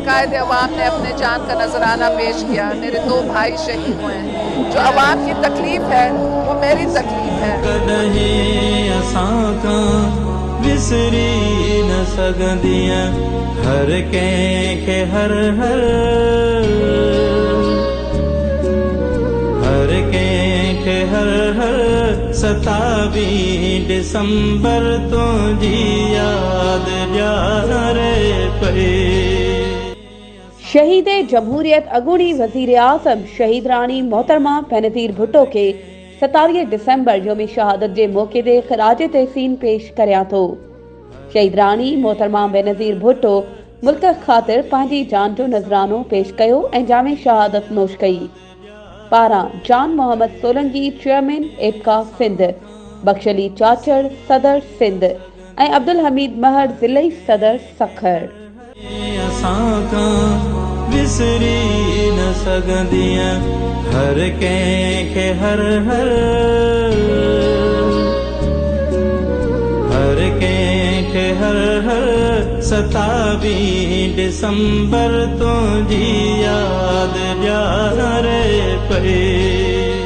कायद अवाम ने अपने जान का नजराना पेश किया। मेरे 2 भाई शहीद हुए हैं। जो अवाम की तकलीफ है वो मेरी तकलीफ है। कदहीं असां खां विसरी न सघंदियां हर कंहिंखे हर कंहिंखे हर 27 दिसंबर तुंहिंजी यादि ॼाणे पई। शहीद जमहूरियत अॻूणी वज़ीर आज़म शहीद राणी मोहतरमा बेनज़ीर भुट्टो के 27 दिसंबर योम शहादत के मौके ते ख़राज तहसीन पेश करियां थो। शहीद राणी मोहतरमा बेनज़ीर भुट्टो मुल्क ख़ातिर पंहिंजी जान जो नज़रानो पेश कयो ऐं जाम शहादत नोश कई। पारां जान मोहम्मद सोलंकी चेयरमैन एपका सिंध, बख्शली चाचड़ सदर सिंध ऐं अब्दुल हमीद महर ज़िलई सदर सखर। विसरी न सघंदियां हर कंहिंखे हर कंहिंखे हर 27 दिसंबर तुंहिंजी यादि ॼाणे पई।